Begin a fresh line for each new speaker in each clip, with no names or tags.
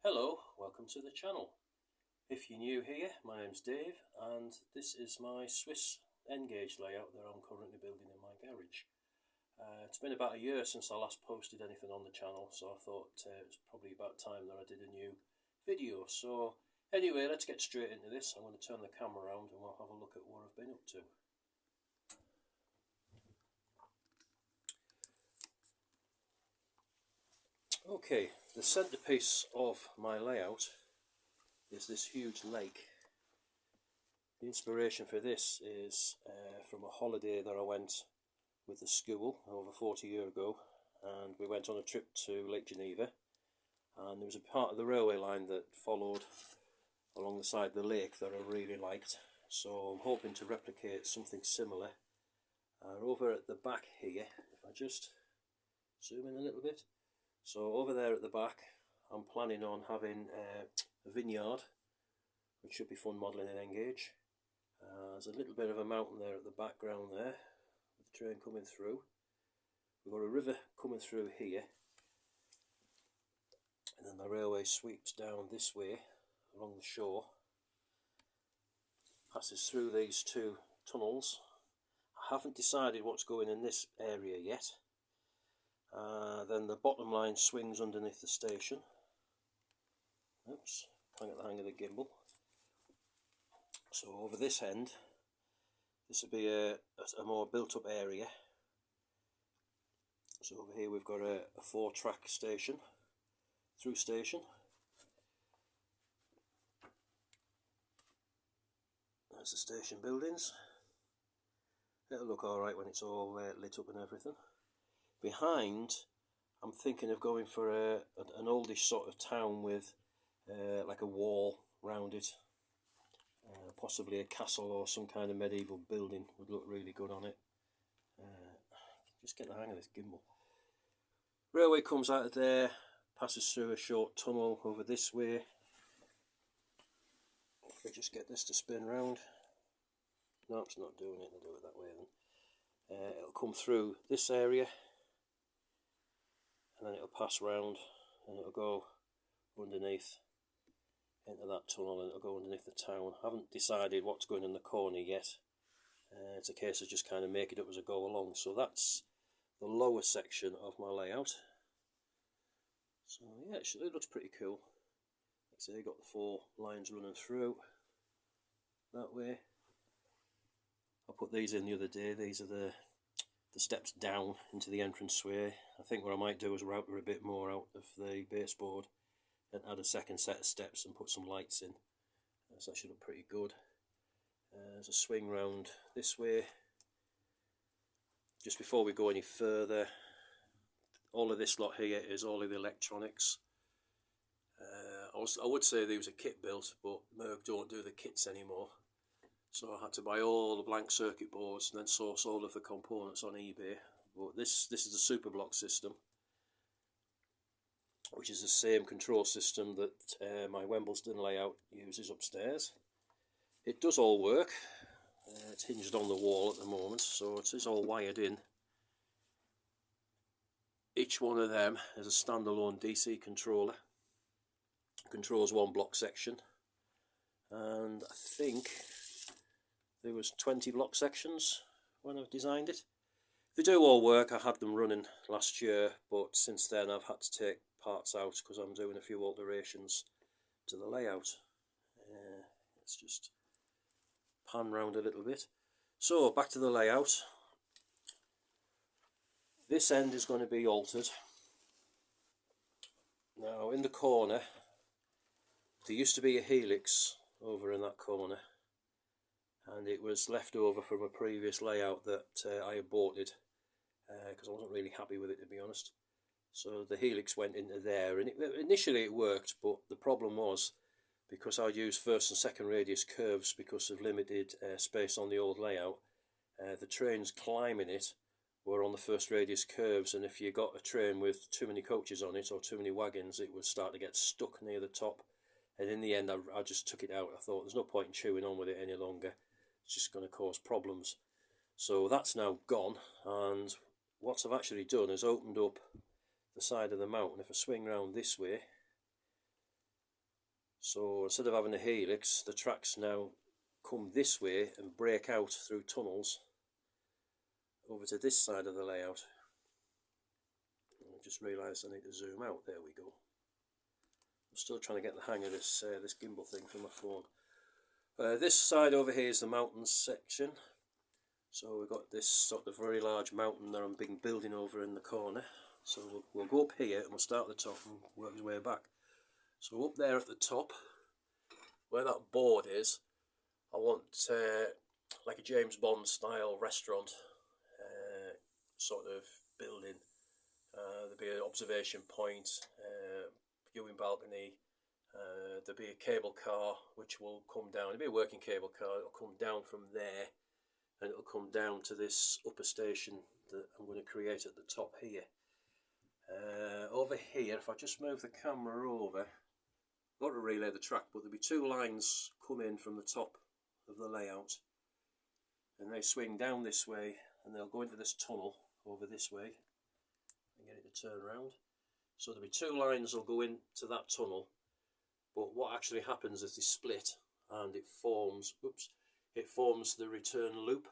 Hello, welcome to the channel. If you're new here, my name's Dave and this is my Swiss N-gauge layout that I'm currently building in my garage. It's been about a year since I last posted anything on the channel, so I thought it's probably about time that I did a new video. So anyway, let's get straight into this. I'm going to turn the camera around and we'll have a look at what I've been up to. Okay, the centrepiece of my layout is this huge lake. The inspiration for this is from a holiday that I went with the school over 40 years ago, and we went on a trip to Lake Geneva, and there was a part of the railway line that followed along the side of the lake that I really liked, so I'm hoping to replicate something similar. Over at the back here, if I just zoom in a little bit, so over there at the back I'm planning on having a vineyard, which should be fun modelling in N-gauge. There's a little bit of a mountain there at the background there, with the train coming through. We've got a river coming through here, and then the railway sweeps down this way along the shore, passes through these two tunnels. I haven't decided what's going in this area yet. Then the bottom line swings underneath the station. Oops, can't get the hang of the gimbal. So over this end, this will be a more built up area. So over here we've got a 4-track station, through station. There's the station buildings. It'll look alright when it's all lit up and everything. Behind, I'm thinking of going for an oldish sort of town with like a wall round it. Possibly a castle or some kind of medieval building would look really good on it. Just get the hang of this gimbal. Railway comes out of there, passes through a short tunnel over this way. If we just get this to spin round. No, it's not doing it. I'll do it that way then. It'll come through this area, and then it'll pass round, and it'll go underneath into that tunnel, and it'll go underneath the town. I haven't decided what's going in the corner yet. It's a case of just kind of make it up as I go along. So that's the lower section of my layout. So yeah, it looks pretty cool. Like I say, you've got the 4 lines running through that way. I put these in the other day. These are the steps down into the entranceway. I think what I might do is router a bit more out of the baseboard and add a second set of steps and put some lights in. So that should look pretty good. There's a swing round this way. Just before we go any further, all of this lot here is all of the electronics. I would say there was a kit built, but Merck don't do the kits anymore. So I had to buy all the blank circuit boards and then source all of the components on eBay. But this is the Superblock system, which is the same control system that my Wembleston layout uses upstairs. It does all work. It's hinged on the wall at the moment, so it is all wired in. Each one of them is a standalone DC controller. It controls one block section, and I think there was 20 block sections when I designed it. They do all work. I had them running last year, but since then I've had to take parts out because I'm doing a few alterations to the layout. Let's just pan round a little bit. So back to the layout. This end is going to be altered. Now in the corner there used to be a helix over in that corner, and it was left over from a previous layout that I aborted because I wasn't really happy with it, to be honest. So the helix went into there, and initially it worked, but the problem was, because I used first and second radius curves because of limited space on the old layout, the trains climbing it were on the first radius curves, and if you got a train with too many coaches on it or too many wagons, it would start to get stuck near the top. And in the end I just took it out. I thought there's no point in chewing on with it any longer. It's just going to cause problems. So that's now gone, and what I've actually done is opened up the side of the mountain. If I swing round this way, So instead of having a helix, the tracks now come this way and break out through tunnels over to this side of the layout. I just realised I need to zoom out. There we go. I'm still trying to get the hang of this this gimbal thing from my phone. This side over here is the mountains section. So we've got this sort of very large mountain that I'm been building over in the corner. So we'll go up here and we'll start at the top and work his way back. So up there at the top, where that board is, I want like a James Bond style restaurant sort of building. There'll be an observation point, viewing balcony, there'll be a cable car which will come down. It'll be a working cable car. It'll come down from there and it'll come down to this upper station that I'm going to create at the top here. Over here, if I just move the camera over, I've got to relay the track, but there'll be two lines come in from the top of the layout and they swing down this way and they'll go into this tunnel over this way and get it to turn around. So there'll be two lines that'll go into that tunnel, but what actually happens is they split and it forms, it forms the return loop.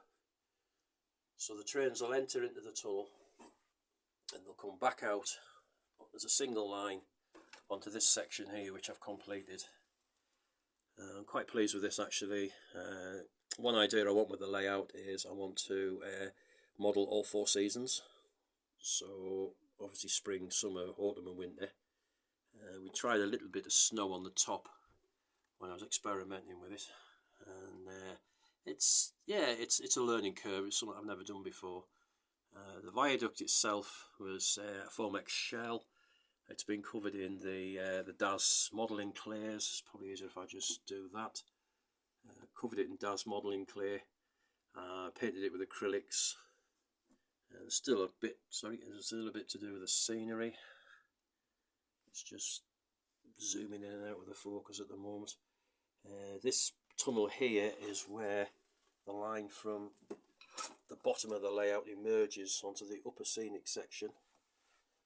So the trains will enter into the tunnel and they'll come back out. There's a single line onto this section here which I've completed. I'm quite pleased with this actually. One idea I want with the layout is I want to model all 4 seasons. So obviously spring, summer, autumn and winter. We tried a little bit of snow on the top when I was experimenting with it, and it's a learning curve. It's something I've never done before. The viaduct itself was a Fomex shell. It's been covered in the DAS modelling clays. It's probably easier if I just do that. Covered it in DAS modelling clay. Painted it with acrylics. There's still a bit to do with the scenery. It's just zooming in and out with the focus at the moment. This tunnel here is where the line from the bottom of the layout emerges onto the upper scenic section.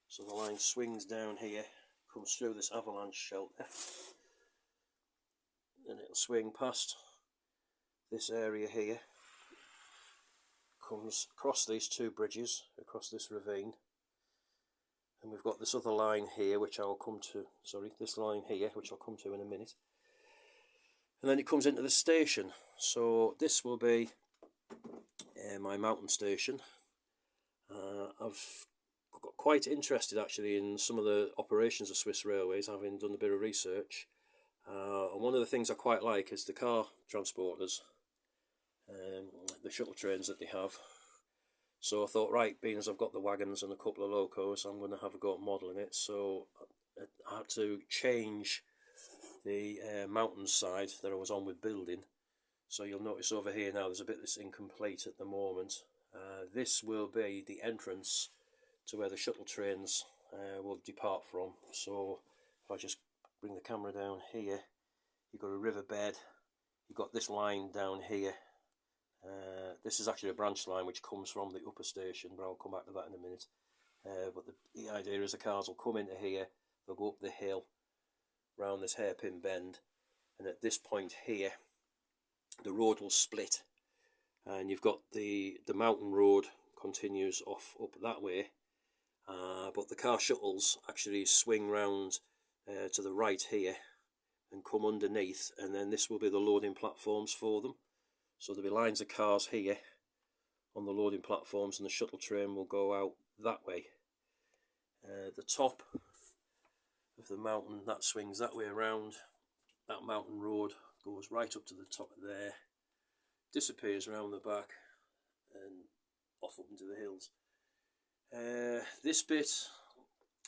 So the line swings down here, comes through this avalanche shelter, and it'll swing past this area here, comes across these 2 bridges, across this ravine, and we've got this other line here which I'll come to, this line here which I'll come to in a minute, and then it comes into the station. So this will be my mountain station. I've got quite interested actually in some of the operations of Swiss Railways, having done a bit of research, and one of the things I quite like is the car transporters, the shuttle trains that they have. So I thought, right, being as I've got the wagons and a couple of locos, I'm going to have a go at modelling it. So I had to change the mountain side that I was on with building. So you'll notice over here now there's a bit that's incomplete at the moment. This will be the entrance to where the shuttle trains will depart from. So if I just bring the camera down here, you've got a riverbed, you've got this line down here. This is actually a branch line which comes from the upper station, but I'll come back to that in a minute. But the idea is the cars will come into here, they'll go up the hill, round this hairpin bend, and at this point here, the road will split, and you've got the mountain road continues off up that way, but the car shuttles actually swing round to the right here and come underneath, and then this will be the loading platforms for them. So there'll be lines of cars here on the loading platforms and the shuttle train will go out that way. The top of the mountain, that swings that way around. That mountain road goes right up to the top of there, disappears around the back and off up into the hills. This bit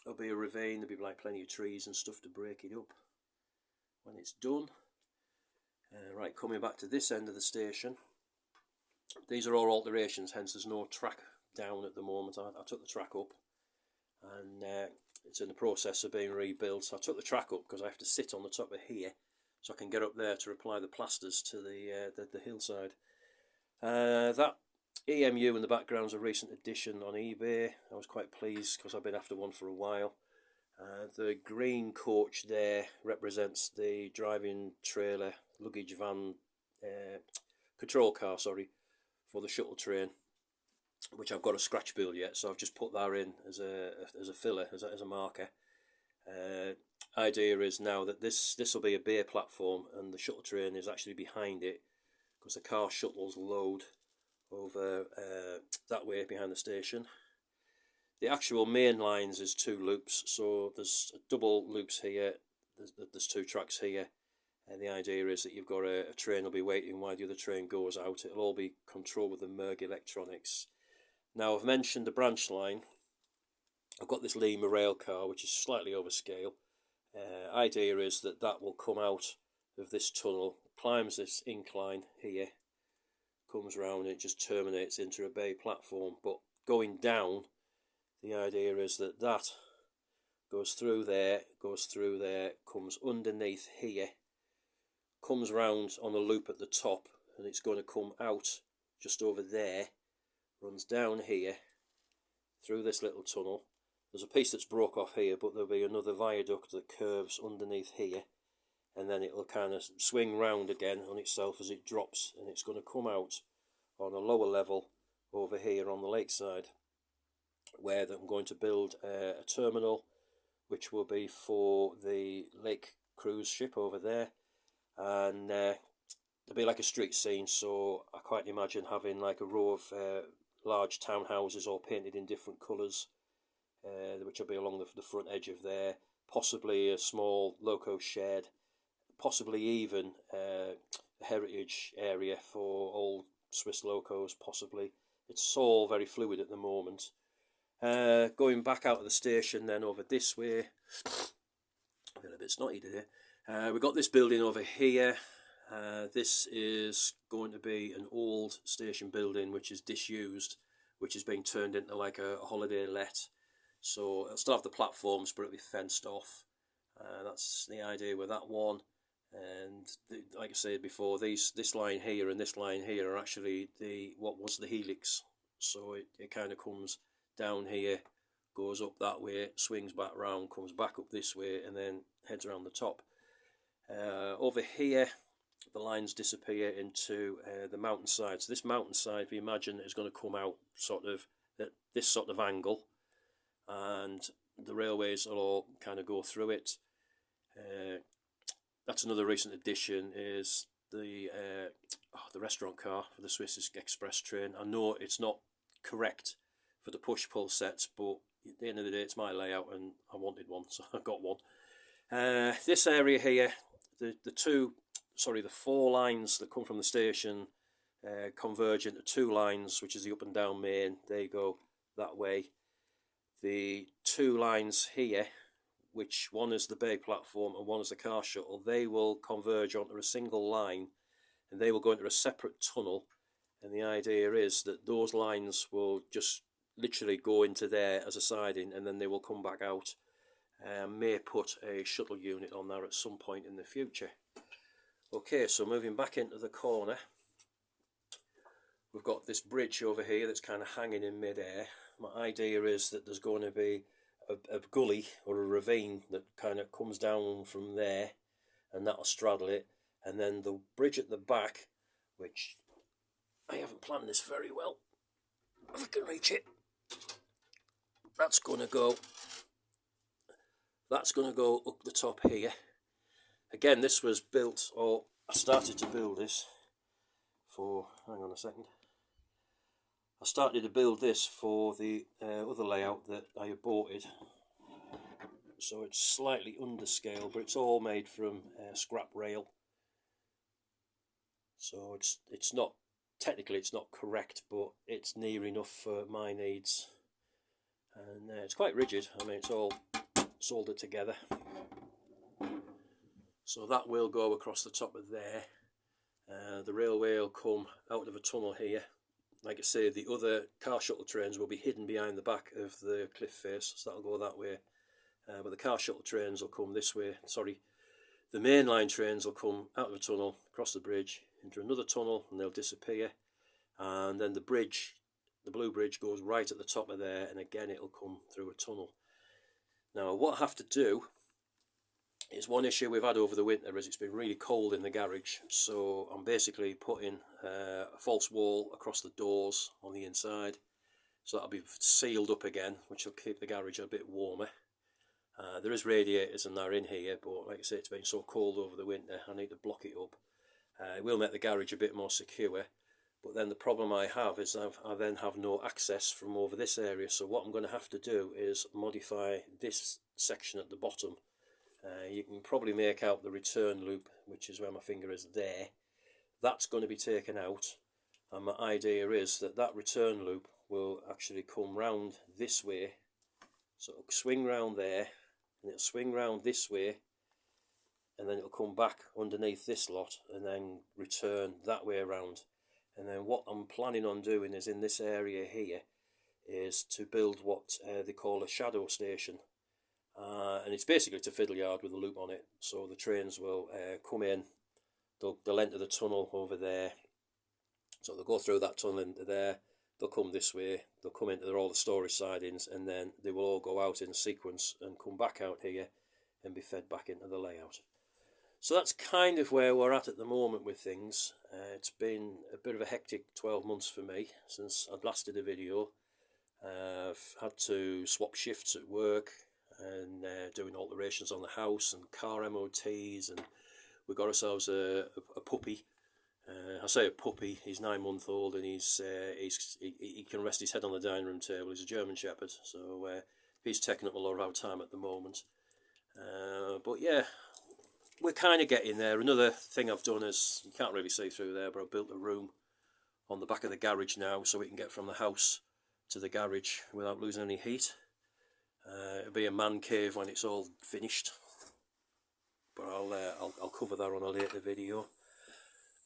will be a ravine. There'll be like plenty of trees and stuff to break it up when it's done. Right, coming back to this end of the station, these are all alterations, hence there's no track down at the moment. I took the track up and it's in the process of being rebuilt. So I took the track up because I have to sit on the top of here so I can get up there to apply the plasters to the hillside. That EMU in the background is a recent addition on eBay. I was quite pleased because I've been after one for a while. The green coach there represents the driving trailer luggage van control car, sorry, for the shuttle train, which I've got a scratch build yet, so I've just put that in as a filler, as a marker. Idea is now that this will be a bay platform and the shuttle train is actually behind it, because the car shuttles load over that way behind the station. The actual main lines is 2 loops, so there's double loops here, there's 2 tracks here, and the idea is that you've got a train will be waiting while the other train goes out. It'll all be controlled with the Merg electronics. Now, I've mentioned the branch line. I've got this Lima rail car, which is slightly over scale. Idea is that that will come out of this tunnel, climbs this incline here, comes round, and it just terminates into a bay platform. But going down, the idea is that that goes through there, comes underneath here, comes round on a loop at the top, and it's going to come out just over there, runs down here, through this little tunnel. There's a piece that's broke off here, but there'll be another viaduct that curves underneath here, and then it'll kind of swing round again on itself as it drops, and it's going to come out on a lower level over here on the lakeside, where I'm going to build a terminal, which will be for the lake cruise ship over there, and there'll be like a street scene, so I quite imagine having like a row of large townhouses all painted in different colours, which will be along the front edge of there, possibly a small loco shed, possibly even a heritage area for old Swiss locos, possibly. It's all very fluid at the moment. Going back out of the station then over this way, I'm getting a bit snotty today. We've got this building over here. This is going to be an old station building which is disused, which is being turned into like a holiday let. So it'll still have the platforms, but it'll be fenced off. That's the idea with that one. And like I said before, this line here and this line here are actually what was the helix. So it kind of comes down here, goes up that way, swings back round, comes back up this way, and then heads around the top. Over here, the lines disappear into the mountainside. So this mountainside, if you imagine, is going to come out sort of at this sort of angle, and the railways will all kind of go through it. That's another recent addition, is the restaurant car for the Swiss Express train. I know it's not correct for the push-pull sets, but at the end of the day, it's my layout and I wanted one, so I got one. This area here, the 4 lines that come from the station converge into 2 lines, which is the up and down main. They go that way. The 2 lines here, which one is the bay platform and one is the car shuttle, they will converge onto a single line, and they will go into a separate tunnel. And the idea is that those lines will just literally go into there as a siding, and then they will come back out. May put a shuttle unit on there at some point in the future. Okay, so moving back into the corner, we've got this bridge over here that's kind of hanging in mid-air. My idea is that there's going to be a gully or a ravine that kind of comes down from there, and that'll straddle it, and then the bridge at the back, which I haven't planned this very well, if I can reach it, that's going to go up the top here. Again, this was built, or I started to build this for, hang on a second, I started to build this for the other layout that I aborted. So it's slightly under scale, but it's all made from scrap rail. So it's not, technically it's not correct, but it's near enough for my needs. And it's quite rigid. I mean, it's all soldered together. So that will go across the top of there. The railway will come out of a tunnel here. Like I say, the other car shuttle trains will be hidden behind the back of the cliff face, so that'll go that way. But the car shuttle trains will come this way. Sorry, the mainline trains will come out of the tunnel, across the bridge, into another tunnel, and they'll disappear. And then the bridge, the blue bridge, goes right at the top of there, and again it'll come through a tunnel. Now what I have to do is, one issue we've had over the winter is it's been really cold in the garage, so I'm basically putting a false wall across the doors on the inside, so that'll be sealed up again, which will keep the garage a bit warmer. There is radiators and they're in here, but like I say, it's been so cold over the winter, I need to block it up. It will make the garage a bit more secure, but then the problem I have is I then have no access from over this area, so what I'm going to have to do is modify this section at the bottom. You can probably make out the return loop, which is where my finger is there. That's going to be taken out, and my idea is that that return loop will actually come round this way, so it'll swing round there, and it'll swing round this way, and then it'll come back underneath this lot and then return that way around. And then what I'm planning on doing is, in this area here, is to build what they call a shadow station, and it's basically a fiddle yard with a loop on it, so the trains will come in, they'll enter the tunnel over there, so they'll go through that tunnel into there, they'll come this way, they'll come into all the storage sidings, and then they will all go out in sequence and come back out here and be fed back into the layout. So that's kind of where we're at the moment with things. It's been a bit of a hectic 12 months for me since I'd last did a video. I've had to swap shifts at work and doing alterations on the house and car MOTs, and we got ourselves a puppy. I say a puppy, he's 9 months old, and he can rest his head on the dining room table. He's a German Shepherd, so he's taking up a lot of our time at the moment. But yeah, we're kind of getting there. Another thing I've done is, you can't really see through there, but I've built a room on the back of the garage now, so we can get from the house to the garage without losing any heat. It'll be a man cave when it's all finished, but I'll cover that on a later video.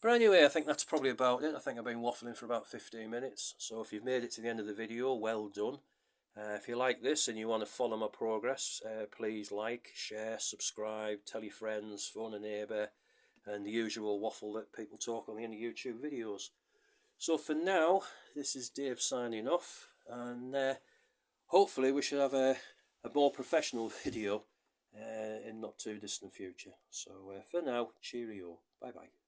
But anyway, I think that's probably about it. I think I've been waffling for about 15 minutes, so if you've made it to the end of the video, well done. If you like this and you want to follow my progress, please like, share, subscribe, tell your friends, phone a neighbour, and the usual waffle that people talk on the end of YouTube videos. So for now, this is Dave signing off, and hopefully we should have a more professional video in not too distant future. So for now, cheerio, bye bye.